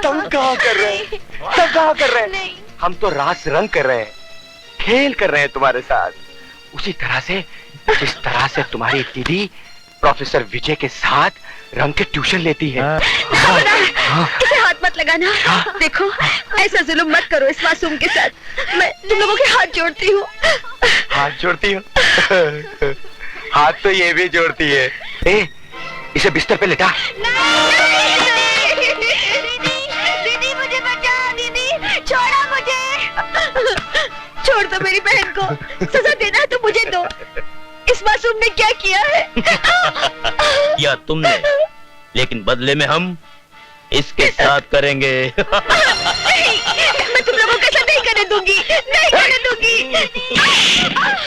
तंग कर रहे कहाँ कर रहे हैं? हम तो रास रंग कर रहे हैं, खेल कर रहे हैं तुम्हारे साथ, उसी तरह से जिस तरह से तुम्हारी दीदी प्रोफेसर विजय के साथ रंग के ट्यूशन लेती है। इसे हाथ मत लगाना। देखो ऐसा जुल्म मत करो इस मासूम के साथ, मैं तुम लोगों के हाथ जोड़ती हूँ। हाथ जोड़ती हो? हाथ तो ये भी जोड़ती है। ए, इसे बिस्तर पे लेटा। दीदी मुझे बचा, दीदी छोड़ो मुझे। छोड़ दो मेरी बहन को, सजा देना है तो मुझे दो। इस मासूम ने क्या किया है? किया तुमने, लेकिन बदले में हम इसके साथ करेंगे। मैं तुम लोगों के साथ नहीं करने दूंगी, नहीं करने दूंगी।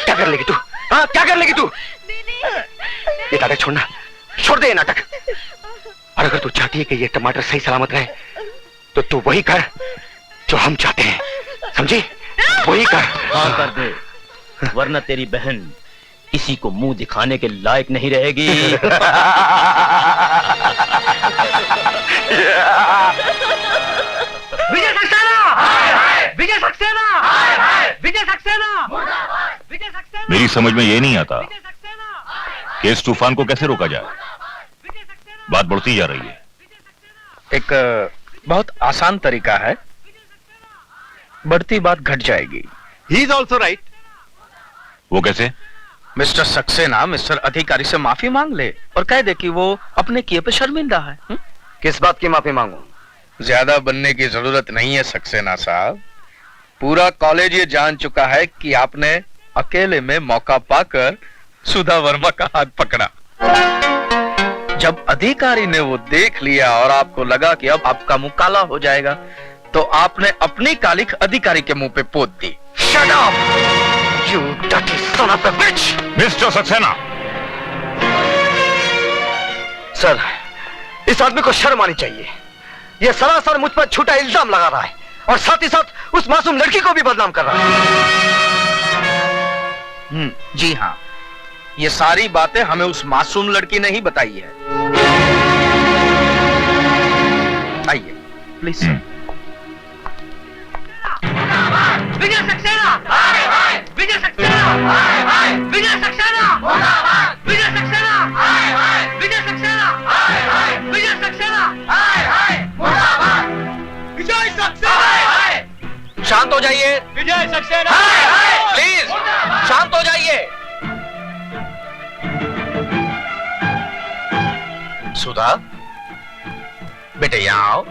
क्या कर लेगी तू? हाँ, क्या कर लेगी तू? ये नाटक छोड़ना, छोड़ दे ये नाटक। और अगर तू चाहती है कि ये टमाटर सही सलामत रहे तो तू वही कर जो हम चाहते हैं, समझी? वही कर। हाँ कर दे, वरना तेरी बहन किसी को मुंह दिखाने के लायक नहीं रहेगी। विजय सक्सेना! विजय सक्सेना! विजय सक्सेना! विजय सक्सेना! मेरी समझ में ये नहीं आता कि इस तूफान को कैसे रोका जाए। बात बढ़ती जा रही है। एक बहुत आसान तरीका है, बढ़ती बात घट जाएगी। He is also right. वो कैसे? मिस्टर सक्सेना मिस्टर अधिकारी से माफी मांग ले और कह दे कि वो अपने किए पे शर्मिंदा है। किस बात की माफी मांगू? ज्यादा बनने की जरूरत नहीं है सक्सेना साहब। पूरा कॉलेज ये जान चुका है कि आपने अकेले में मौका पाकर सुधा वर्मा का हाथ पकड़ा। जब अधिकारी ने वो देख लिया और आपको लगा कि अब आपका मुंह काला हो जाएगा, तो आपने अपनी कालिख अधिकारी के मुंह पे पोत दी। Shut up! You dirty son of a bitch! Mister Saxena! Sir, इस आदमी को शर्म आनी चाहिए। यह सरासर मुझ पर झूठा इल्जाम लगा रहा है और साथ ही साथ उस मासूम लड़की को भी बदनाम कर रहा है। जी हाँ, ये सारी बातें हमें उस मासूम लड़की ने ही बताई है। आइए प्लीज। विजय सक्सेना! विजय सक्सेना! विजय सक्सेना! विजय सक्सेना! विजय सक्सेना! विजय सक्सेना! विजय सक्सेना! शांत हो जाइए। विजय सक्सेना! प्लीज शांत हो जाइए। सुधा, बेटे यहाँ आओ।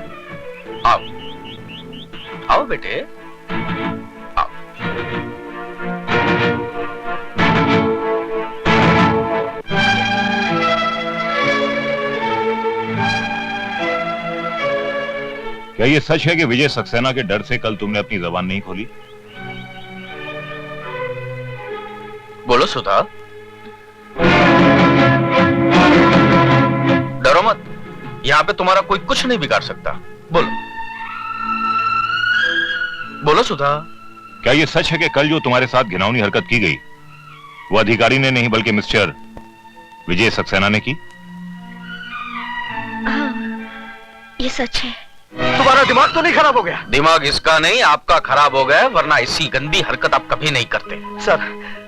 आओ आओ बेटे, आओ। क्या ये सच है कि विजय सक्सेना के डर से कल तुमने अपनी जबान नहीं खोली? बोलो सुधा। डरो मत, यहाँ पे तुम्हारा कोई कुछ नहीं बिगाड़ सकता। बोलो बोलो सुधा। क्या ये सच है कि कल जो तुम्हारे साथ घिनौनी हरकत की गई वो अधिकारी ने नहीं बल्कि मिस्टर विजय सक्सेना ने की? हाँ, ये सच है। तुम्हारा दिमाग तो नहीं खराब हो गया? दिमाग इसका नहीं आपका खराब हो गया, वरना ऐसी गंदी हरकत आप कभी नहीं करते।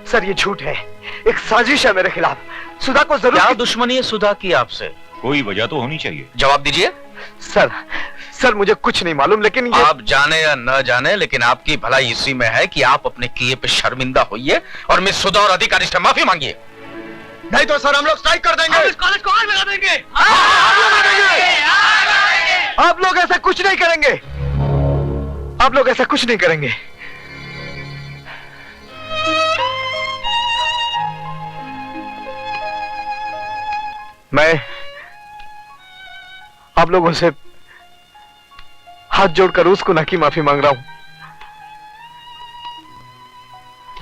सर ये झूठ है, एक साजिश है मेरे खिलाफ। सुधा को जरूर। क्या दुश्मनी है सुधा की आपसे? कोई वजह तो होनी चाहिए। जवाब दीजिए। सर मुझे कुछ नहीं मालूम, लेकिन ये... आप जाने या न जाने, लेकिन आपकी भलाई इसी में है कि आप अपने किए पे शर्मिंदा होइए और मिस सुधा और अधिकारी से माफी मांगिए। नहीं तो सर हम लोग स्ट्राइक कर देंगे। हम इस कॉलेज को आग लगा देंगे। आप लोग ऐसा कुछ नहीं करेंगे। आप लोग ऐसा कुछ नहीं करेंगे। मैं आप लोगों से हाथ जोड़कर उस गुनाह की माफी मांग रहा हूं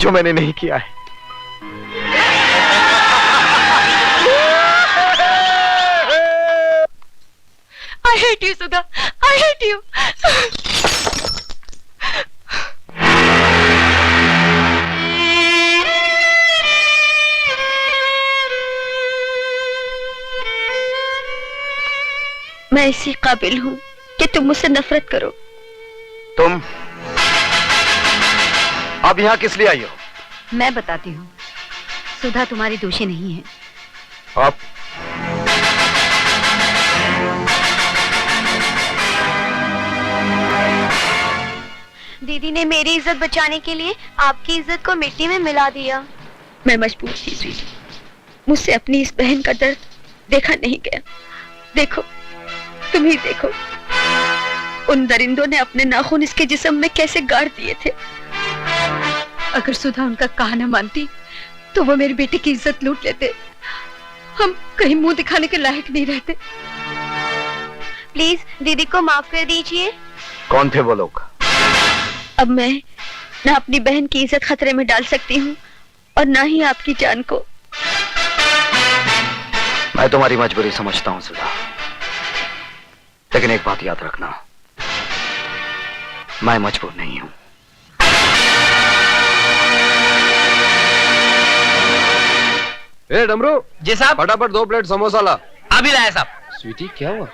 जो मैंने नहीं किया है। you, Sudha. I hate you. मैं इसी काबिल हूँ कि तुम मुझसे नफरत करो। तुम अब यहाँ किस लिए आई हो? मैं बताती हूँ, सुधा तुम्हारी दोषी नहीं है। अब दीदी ने मेरी इज्जत बचाने के लिए आपकी इज्जत को मिट्टी में मिला दिया। मैं मजबूर थी दीदी, मुझसे अपनी इस बहन का दर्द देखा नहीं गया। देखो, तुम ही देखो, उन दरिंदों ने अपने नाखून इसके जिस्म में कैसे गाड़ दिए थे। अगर सुधा उनका कहना मानती तो वो मेरी बेटी की इज्जत लूट लेते। हम कहीं मुंह दिखाने के लायक नहीं रहते। प्लीज दीदी को माफ कर दीजिए। कौन थे वो लोग? अब मैं ना अपनी बहन की इज्जत खतरे में डाल सकती हूँ और ना ही आपकी जान को। मैं तुम्हारी मजबूरी समझता हूँ सुधा, लेकिन एक बात याद रखना, मैं मजबूर नहीं हूँ। ए डमरू, जी साहब। फटाफट 2 प्लेट समोसा ला। अभी लाया साहब। स्वीटी, क्या हुआ?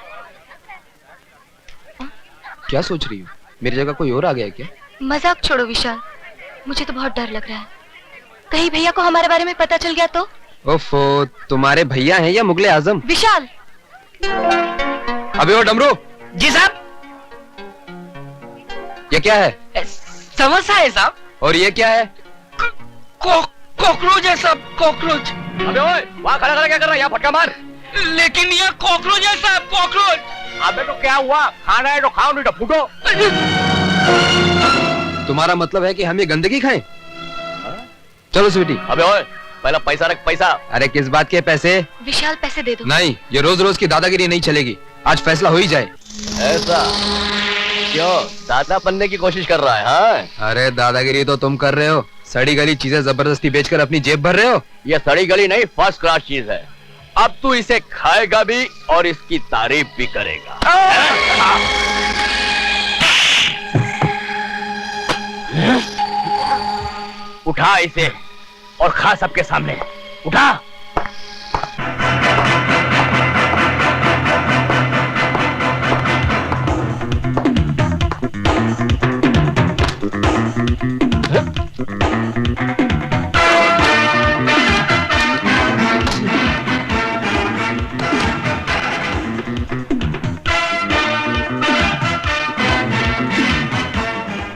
क्या सोच रही हो? मेरी जगह कोई और आ गया है क्या? मजाक छोड़ो विशाल, मुझे तो बहुत डर लग रहा है। कहीं भैया को हमारे बारे में पता चल गया तो? ओफो, तुम्हारे भैया हैं या मुगले आजम? विशाल! अबे ओ डमरू, जी साहब। ये क्या है? समोसा है साहब। और ये क्या है? कॉकरोच है साहब, कॉकरोच। अबे ओए, वहाँ खड़ा खड़ा क्या कर रहा है? यहाँ फटका मार। लेकिन ये कॉकरोच है साहब, कॉकरोच। अबे तो क्या हुआ? खाना है तो खाओ, नहीं तो फूटो। तुम्हारा मतलब है कि हम ये गंदगी खाएं? चलो स्वीटी। अबे ओए, पहला पैसा रख, पैसा। अरे किस बात के पैसे? विशाल पैसे दे दो। नहीं, ये रोज रोज की दादागिरी नहीं चलेगी। आज फैसला हो ही जाए। ऐसा क्यों? दादा बनने की कोशिश कर रहा है? हाँ? अरे दादागिरी तो तुम कर रहे हो, सड़ी गली चीजें जबरदस्ती बेचकर अपनी जेब भर रहे हो। ये सड़ी गली नहीं, फर्स्ट क्लास चीज है। अब तू इसे खाएगा भी और इसकी तारीफ भी करेगा। उठा इसे और खा सबके सामने। उठा।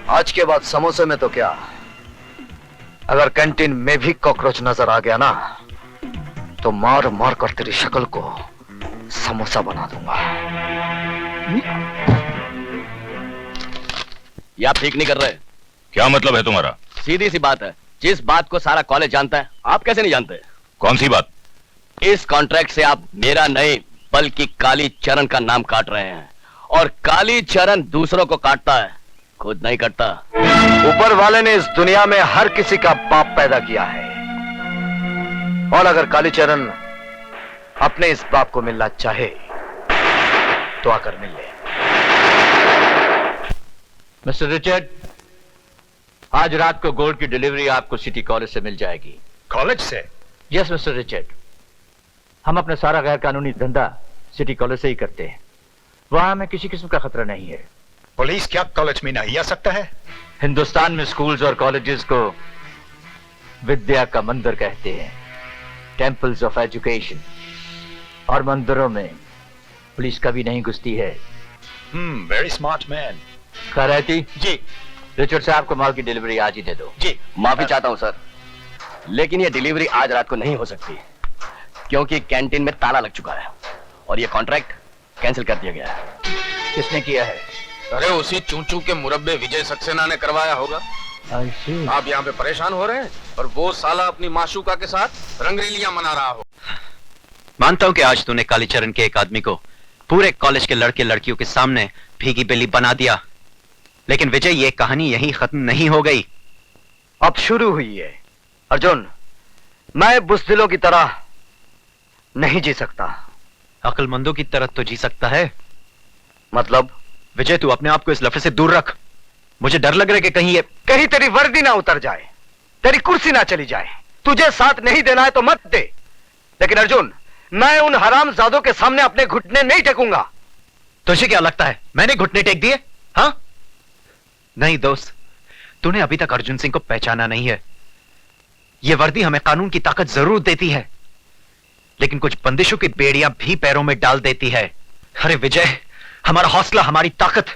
आज के बाद समोसे में तो क्या, अगर कैंटीन में भी कॉकरोच नजर आ गया ना तो मार मार कर तेरी शक्ल को समोसा बना दूंगा। ये आप ठीक नहीं कर रहे। क्या मतलब है तुम्हारा? सीधी सी बात है, जिस बात को सारा कॉलेज जानता है, आप कैसे नहीं जानते? कौन सी बात? इस कॉन्ट्रैक्ट से आप मेरा नहीं बल्कि काली चरण का नाम काट रहे हैं, और काली चरण दूसरों को काटता है, खुद नहीं कटता। ऊपर वाले ने इस दुनिया में हर किसी का बाप पैदा किया है, और अगर कालीचरण अपने इस बाप को मिलना चाहे तो आकर मिल ले। मिस्टर रिचर्ड, आज रात को गोल्ड की डिलीवरी आपको सिटी कॉलेज से मिल जाएगी। कॉलेज से? यस मिस्टर रिचर्ड, हम अपना सारा गैर कानूनी धंधा सिटी कॉलेज से ही करते हैं। वहां हमें किसी किस्म का खतरा नहीं है। पुलिस क्या कॉलेज में नहीं आ सकता है? हिंदुस्तान में स्कूल्स और कॉलेजेस को विद्या का मंदिर कहते हैं, टेम्पल्स ऑफ एजुकेशन, और मंदिरों में पुलिस कभी नहीं घुसती है। Very smart man. Khairati ji, Richard साहब को माल की डिलीवरी आज ही दे दो। जी। माफी चाहता हूं सर, लेकिन ये डिलीवरी आज रात को नहीं हो सकती, क्योंकि कैंटीन में ताला लग चुका है और ये कॉन्ट्रैक्ट कैंसिल कर दिया गया है। किसने किया है? अरे उसी चूचू के मुरब्बे विजय सक्सेना ने करवाया होगा। आप यहाँ पे परेशान हो रहे हैं और वो साला अपनी माशूका के साथ रंगरेलियां मना रहा हो। मानता हूं कि आज तूने कालीचरण के एक आदमी को पूरे कॉलेज के लड़के लड़कियों के सामने भीगी बिल्ली बना दिया, लेकिन विजय, ये कहानी यहीं खत्म नहीं हो गई, अब शुरू हुई है। अर्जुन, मैं बुज़दिलों की तरह नहीं जी सकता। अक्लमंदों की तरह तो जी सकता है। मतलब? विजय तू अपने आप को इस लफड़े से दूर रख। मुझे डर लग रहा है कि कहीं तेरी वर्दी ना उतर जाए, तेरी कुर्सी ना चली जाए। तुझे साथ नहीं देना है तो मत दे, लेकिन अर्जुन मैं उन हरामजादों के सामने अपने घुटने नहीं टेकूंगा। तुझे क्या लगता है मैंने घुटने टेक दिए? हाँ नहीं दोस्त, तूने अभी तक अर्जुन सिंह को पहचाना नहीं है। यह वर्दी हमें कानून की ताकत जरूर देती है, लेकिन कुछ बंदिशों की बेड़ियां भी पैरों में डाल देती है। अरे विजय, हमारा हौसला, हमारी ताकत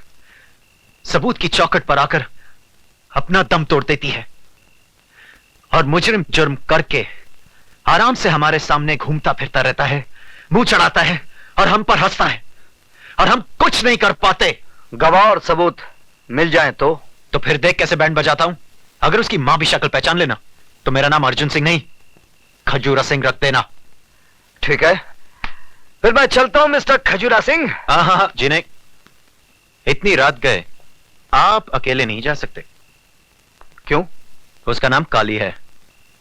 सबूत की चौखट पर आकर अपना दम तोड़ देती है, और मुजरिम जुर्म करके आराम से हमारे सामने घूमता फिरता रहता है, मुंह चढ़ाता है और हम पर हंसता है, और हम कुछ नहीं कर पाते। गवाह और सबूत मिल जाएं तो फिर देख कैसे बैंड बजाता हूं। अगर उसकी मां भी शक्ल पहचान लेना तो मेरा नाम अर्जुन सिंह नहीं खजूरा सिंह रख देना। ठीक है, फिर मैं चलता हूं मिस्टर खजूरा सिंह। हाँ जी नहीं, इतनी रात गए आप अकेले नहीं जा सकते। क्यों? उसका नाम काली है,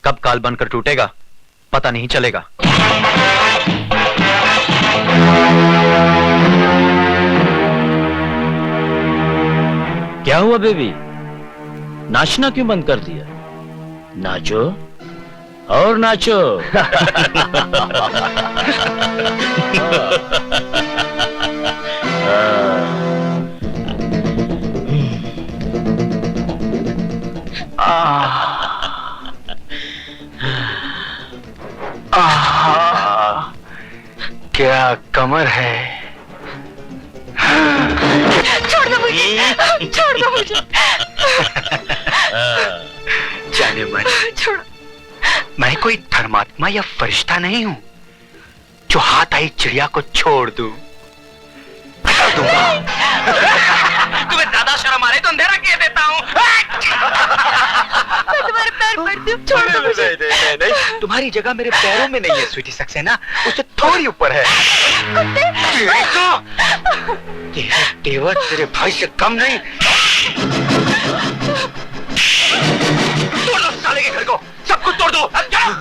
कब काल बनकर टूटेगा पता नहीं चलेगा। क्या हुआ बेबी, नाचना क्यों बंद कर दिया? नाचो और नाचो। क्या कमर है। छोड़ दो मुझे, छोड़ दो मुझे। जाने मन, छोड़ो। मैं कोई धर्मात्मा या फरिश्ता नहीं हूं जो हाथ आई चिड़िया को छोड़ दूं। तुम्हें ज्यादा शर्म आ रही तो अंधेरा किए देता हूँ। मैं तुम्हारे पैर पड़ती हूँ, छोड़ दो मुझे। नहीं, तुम्हारी जगह मेरे पैरों में नहीं है स्वीटी सक्सेना, उससे थोड़ी ऊपर है। तेरे तेवर तेरे भाई से कम नहीं। तोड़ दो साले के घर को, सब कुछ तोड़ दो। अब चलो,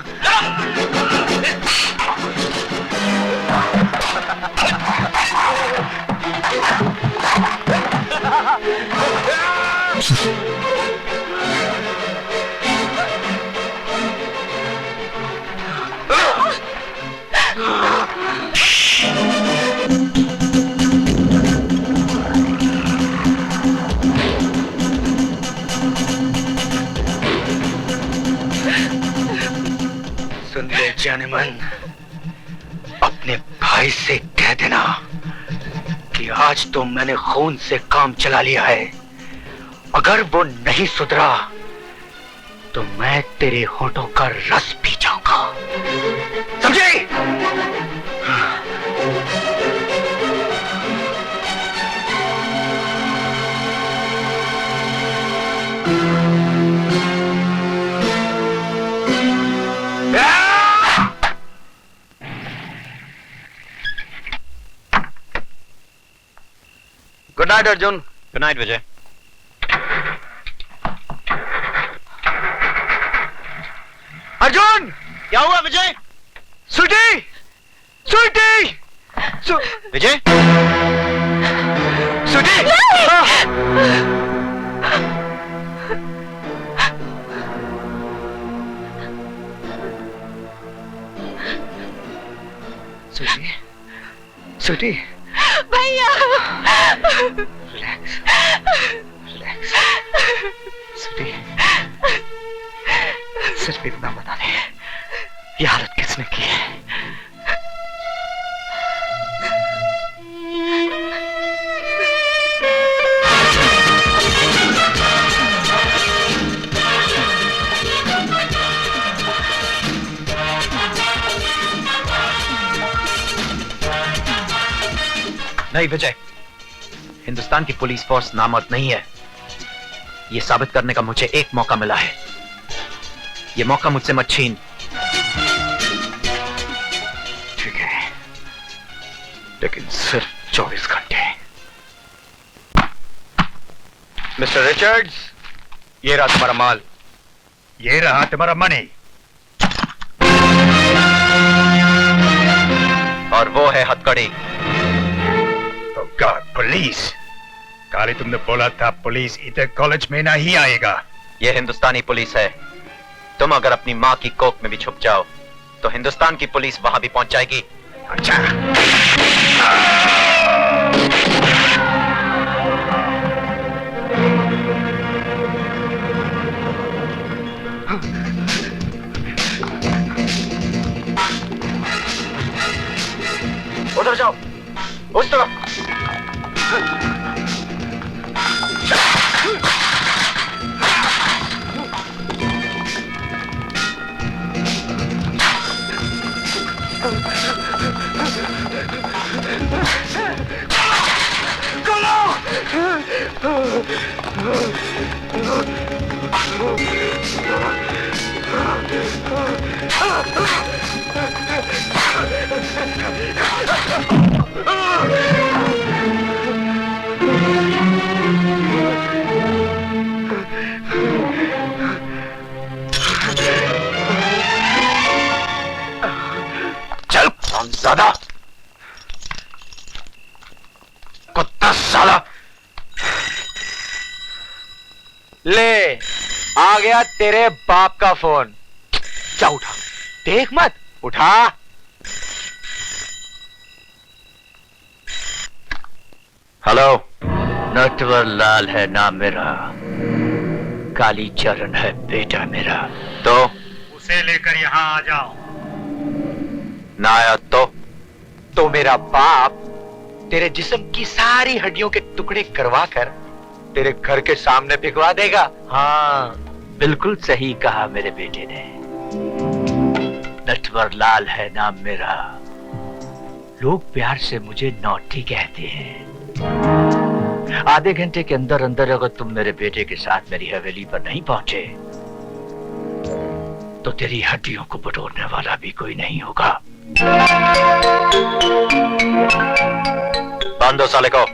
सुन ले जाने मन, अपने भाई से कह देना कि आज तो मैंने खून से काम चला लिया है। अगर वो नहीं सुधरा तो मैं तेरे होठों का रस पी जाऊंगा, समझे? Good night Arjun. Good night Vijay. Arjun, क्या हुआ विजय? स्वीटी, स्वीटी, विजय, स्वीटी। स्वीटी, स्वीटी, भैया। Relax, relax. स्वीटी, सिर्फ इतना बता दे, ये हालत किसने की है? नहीं विजय, हिंदुस्तान की पुलिस फोर्स नामर्द नहीं है। यह साबित करने का मुझे एक मौका मिला है। यह मौका मुझसे मत छीन। ठीक है, लेकिन सिर्फ 24 घंटे। मिस्टर रिचर्ड्स, ये रहा तुम्हारा माल, ये रहा तुम्हारा मनी, और वो है हथकड़ी। तो गॉड, पुलिस! काली, तुमने बोला था पुलिस इधर कॉलेज में नहीं आएगा। ये हिंदुस्तानी पुलिस है। तुम अगर अपनी माँ की कोख में भी छुप जाओ तो हिंदुस्तान की पुलिस वहां भी पहुंच जाएगी। अच्छा। उधर जाओ, उस तरफ। चल ज्यादा कुत्ता साला। ले, आ गया तेरे बाप का फोन। क्या उठा? देख मत, उठा। हेलो। नटवर लाल है नाम मेरा, काली चरण है बेटा मेरा। तो उसे लेकर यहाँ आ जाओ। ना आया तो मेरा बाप तेरे जिस्म की सारी हड्डियों के टुकड़े करवा कर तेरे घर के सामने फिकवा देगा। हाँ, बिल्कुल सही कहा मेरे बेटे ने। नटवर लाल है नाम मेरा, लोग प्यार से मुझे नौटी कहते हैं। आधे घंटे के अंदर अंदर अगर तुम मेरे बेटे के साथ मेरी हवेली पर नहीं पहुंचे तो तेरी हड्डियों को बटोरने वाला भी कोई नहीं होगा। बांध दो साले को।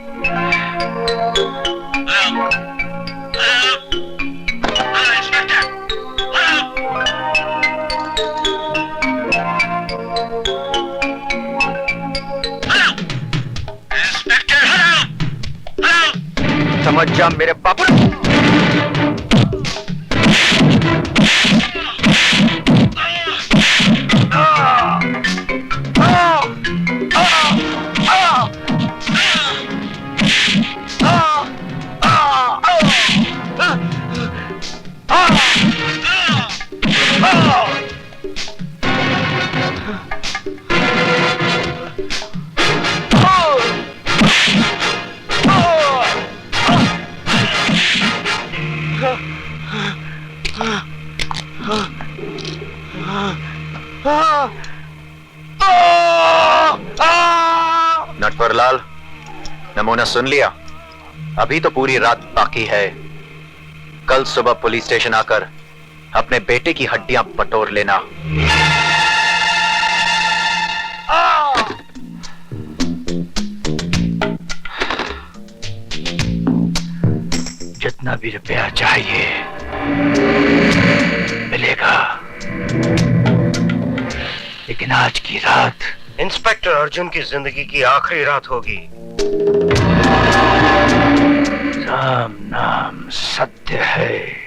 समझ जा मेरे पापा। नटवरलाल, नमूना सुन लिया? अभी तो पूरी रात बाकी है। कल सुबह पुलिस स्टेशन आकर अपने बेटे की हड्डियां बटोर लेना। जितना भी रुपया चाहिए मिलेगा, लेकिन आज की रात इंस्पेक्टर अर्जुन की जिंदगी की आखिरी रात होगी। राम नाम सत्य है।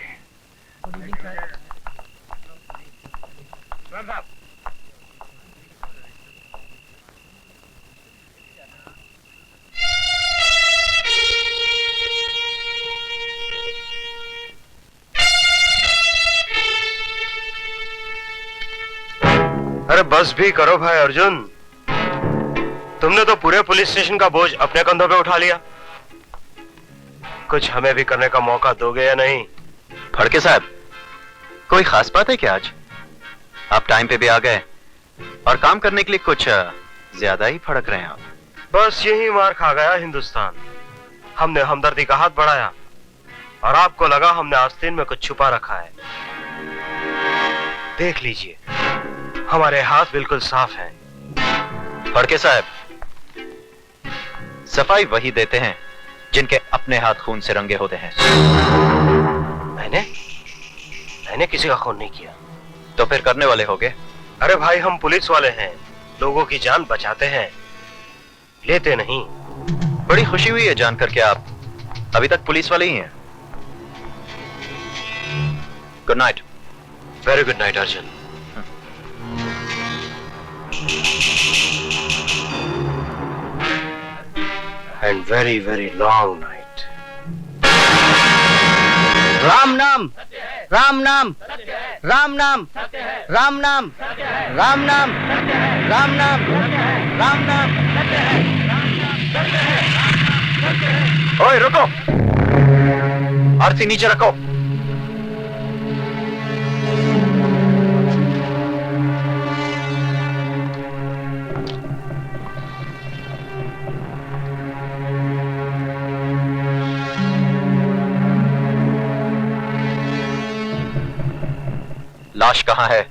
अरे बस भी करो भाई अर्जुन, तुमने तो पूरे पुलिस स्टेशन का बोझ अपने कंधों पे उठा लिया। कुछ हमें भी करने का मौका दोगे या नहीं? फड़के साहब, कोई खास बात है क्या आज? आप टाइम पे भी आ गए और काम करने के लिए कुछ ज्यादा ही फड़क रहे हैं आप। बस यही मार खा गया हिंदुस्तान। हमने हमदर्दी का हाथ बढ़ाया और आपको लगा हमने आस्तीन में कुछ छुपा रखा है। देख लीजिए, हमारे हाथ बिल्कुल साफ हैं। फड़के साहब, सफाई वही देते हैं जिनके अपने हाथ खून से रंगे होते हैं। मैंने किसी का खून नहीं किया। तो फिर करने वाले होगे? अरे भाई, हम पुलिस वाले हैं, लोगों की जान बचाते हैं, लेते नहीं। बड़ी खुशी हुई है जानकर कि आप अभी तक पुलिस वाले ही हैं। Good night. Very good night Arjun. And very very long night. Ram नाम, राम नाम, राम नाम, राम नाम, राम नाम, राम नाम, राम नाम। ओए रुको, आरती नीचे रखो। लाश कहाँ है?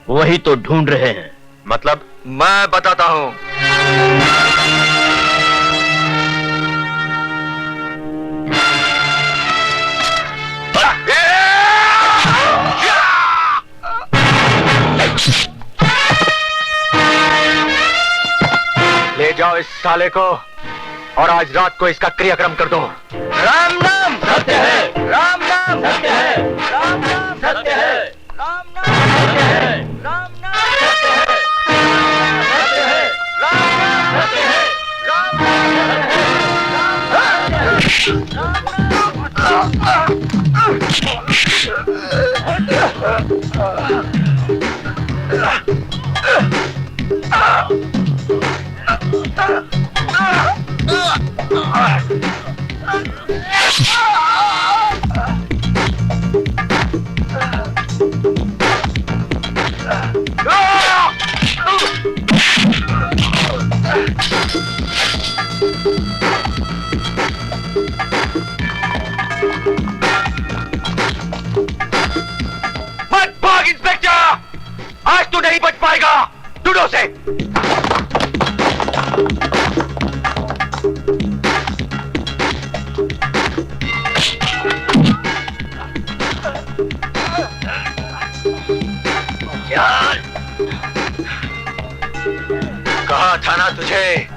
वही तो ढूंढ रहे हैं। मतलब? मैं बताता हूं। ले जाओ इस साले को और आज रात को इसका क्रियाक्रम कर दो। राम नाम सत्य है, राम नाम सत्य है, राम नाम सत्य है, राम नाम सत्य है, राम नाम सत्य है, सत्य है, राम नाम सत्य है, राम नाम मत भाग इंस्पेक्टर, आज तू नहीं बच पाएगा। ढूंढो से। कहा था ना तुझे?